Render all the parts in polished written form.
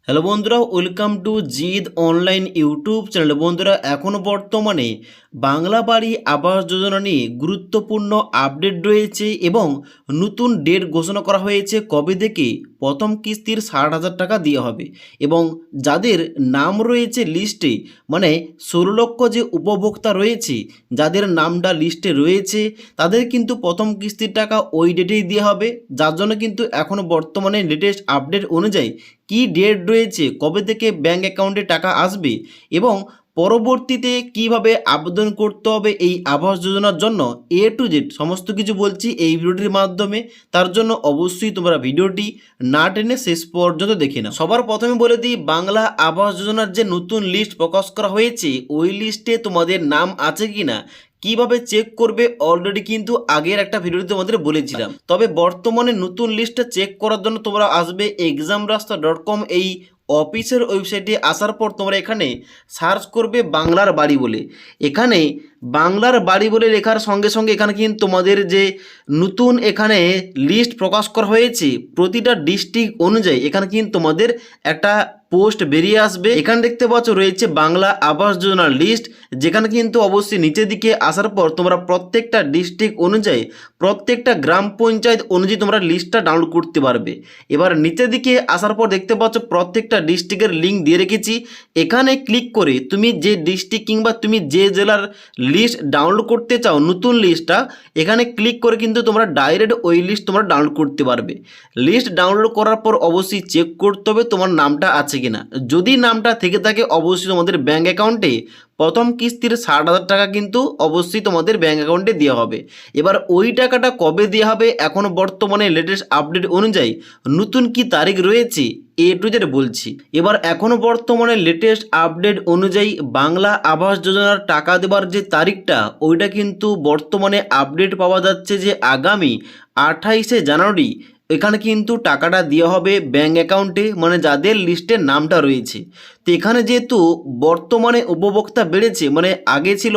Hello বন্ধুরা, welcome to Gide online YouTube channel. বন্ধুরা, এখনও বর্তমানে বাংলা বাড়ি আবাস যোজনা নিয়ে গুরুত্বপূর্ণ আপডেট রয়েছে এবং নতুন ডেট ঘোষণা করা হয়েছে কবে থেকে প্রথম কিস্তির 60,000 টাকা দেওয়া হবে। এবং যাদের নাম রয়েছে লিস্টে, মানে 16 লক্ষ যে উপভোক্তা রয়েছে, যাদের নামটা লিস্টে রয়েছে তাদের কিন্তু প্রথম কিস্তির টাকা ওই ডেটেই দেওয়া হবে। যার জন্য কিন্তু এখনও বর্তমানে লেটেস্ট আপডেট অনুযায়ী কি ডেট রয়েছে, কবে থেকে ব্যাঙ্ক অ্যাকাউন্টে টাকা আসবে এবং পরবর্তীতে কিভাবে আবেদন করতে হবে এই আবাস যোজনার জন্য, এ টু জেড সমস্ত কিছু বলছি এই ভিডিওটির মাধ্যমে। তার জন্য অবশ্যই তোমরা ভিডিওটি না টেনে শেষ পর্যন্ত দেখে নাও। সবার প্রথমে বলে দিই, বাংলা আবাস যোজনার যে নতুন লিস্ট প্রকাশ করা হয়েছে ওই লিস্টে তোমাদের নাম আছে কিনা কিভাবে চেক করবে অলরেডি কিন্তু আগের একটা ভিডিওতে তোমাদের বলেছিলাম। তবে বর্তমানে নতুন লিস্টটা চেক করার জন্য তোমরা আসবে examrasta.com এই অফিসের ওয়েবসাইটে। আসার পর তোমরা এখানে সার্চ করবে বাংলার বাড়ি বলে। এখানে বাংলার বাড়ি বলে লেখার সঙ্গে সঙ্গে এখানে কিন্তু তোমাদের যে নতুন এখানে লিস্ট প্রকাশ করা হয়েছে প্রতিটা ডিস্ট্রিক্ট অনুযায়ী এখানে কিন্তু তোমাদের একটা পোস্ট বেরিয়ে আসবে। এখানে দেখতে পাচ্ছ রয়েছে বাংলা আবাস যোজনার লিস্ট, যেখানে কিন্তু অবশ্যই নিচের দিকে আসার পর তোমরা প্রত্যেকটা ডিস্ট্রিক্ট অনুযায়ী প্রত্যেকটা গ্রাম পঞ্চায়েত অনুযায়ী তোমরা লিস্টটা ডাউনলোড করতে পারবে। এবার নিচের দিকে আসার পর দেখতে পাচ্ছ প্রত্যেকটা ডিস্ট্রিক্টের লিঙ্ক দিয়ে রেখেছি। এখানে ক্লিক করে তুমি যে ডিস্ট্রিক্ট কিংবা তুমি যে জেলার লিস্ট ডাউনলোড করতে চাও নতুন লিস্টটা, এখানে ক্লিক করে কিন্তু তোমরা ডাইরেক্ট ওই লিস্ট তোমরা ডাউনলোড করতে পারবে। লিস্ট ডাউনলোড করার পর অবশ্যই চেক করতে হবে তোমার নামটা আছে কিনা। যদি নামটা থেকে থাকে অবশ্যই তোমাদের ব্যাঙ্ক অ্যাকাউন্টে প্রথম কিস্তির 60,000 টাকা কিন্তু অবশ্যই তোমাদের ব্যাঙ্ক অ্যাকাউন্টে দেওয়া হবে। এবার ওই টাকাটা কবে দেওয়া হবে এখনও বর্তমানে লেটেস্ট আপডেট অনুযায়ী নতুন কি তারিখ রয়েছে এ টু জেড বলছি। এবার এখনও বর্তমানে লেটেস্ট আপডেট অনুযায়ী বাংলা আবাস যোজনার টাকা দেওয়ার যে তারিখটা ওইটা কিন্তু বর্তমানে আপডেট পাওয়া যাচ্ছে যে আগামী 28শে জানুয়ারি এখানে কিন্তু টাকাটা দেওয়া হবে ব্যাঙ্ক অ্যাকাউন্টে, মানে যাদের লিস্টের নামটা রয়েছে। তো এখানে যেহেতু বর্তমানে উপভোক্তা বেড়েছে, মানে আগে ছিল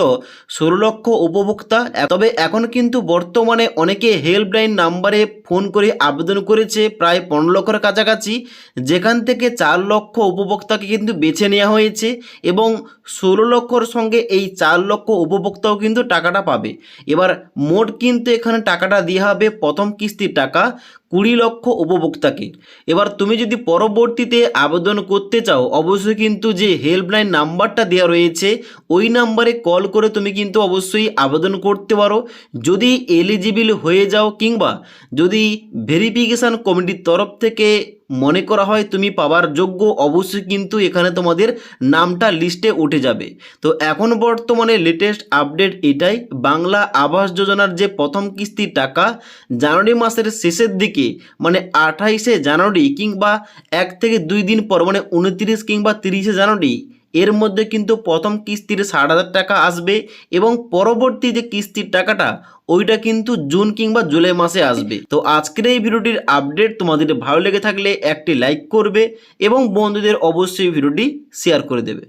16 লক্ষ উপভোক্তা, তবে এখন কিন্তু বর্তমানে অনেকে হেল্পলাইন নাম্বারে ফোন করে আবেদন করেছে প্রায় 15 লক্ষের কাছাকাছি, যেখান থেকে 4 লক্ষ উপভোক্তাকে কিন্তু বেছে নেওয়া হয়েছে এবং 16 লক্ষর সঙ্গে এই 4 লক্ষ উপভোক্তাও কিন্তু টাকাটা পাবে। এবার মোট কিন্তু এখানে টাকাটা দেওয়া হবে প্রথম কিস্তির টাকা 20 লক্ষ উপভোক্তাকে। এবার তুমি যদি পরবর্তীতে আবেদন করতে চাও অবশ্যই কিন্তু যে হেল্পলাইন নাম্বারটা দেওয়া রয়েছে ওই নাম্বারে কল করে তুমি কিন্তু অবশ্যই আবেদন করতে পারো। যদি এলিজিবল হয়ে যাও কিংবা যদি ভেরিফিকেশান কমিটির তরফ থেকে মনে করা হয় তুমি পাওয়ার যোগ্য, অবশ্যই কিন্তু এখানে তোমাদের নামটা লিস্টে উঠে যাবে। তো এখন বর্তমানে লেটেস্ট আপডেট এটাই, বাংলা আবাস যোজনার যে প্রথম কিস্তির টাকা জানুয়ারি মাসের শেষের দিকে, মানে 28শে জানুয়ারি কিংবা 1 থেকে 2 দিন পর, মানে 29 কিংবা 30শে জানুয়ারি এর মধ্যে কিন্তু প্রথম কিস্তির 60,000 টাকা আসবে এবং পরবর্তী যে কিস্তির টাকাটা ওইটা কিন্তু জুন কিংবা জুলাই মাসে আসবে। তো আজকের এই ভিডিওটির আপডেট তোমাদের ভালো লেগে থাকলে একটি লাইক করবে এবং বন্ধুদের অবশ্যই ভিডিওটি শেয়ার করে দেবে।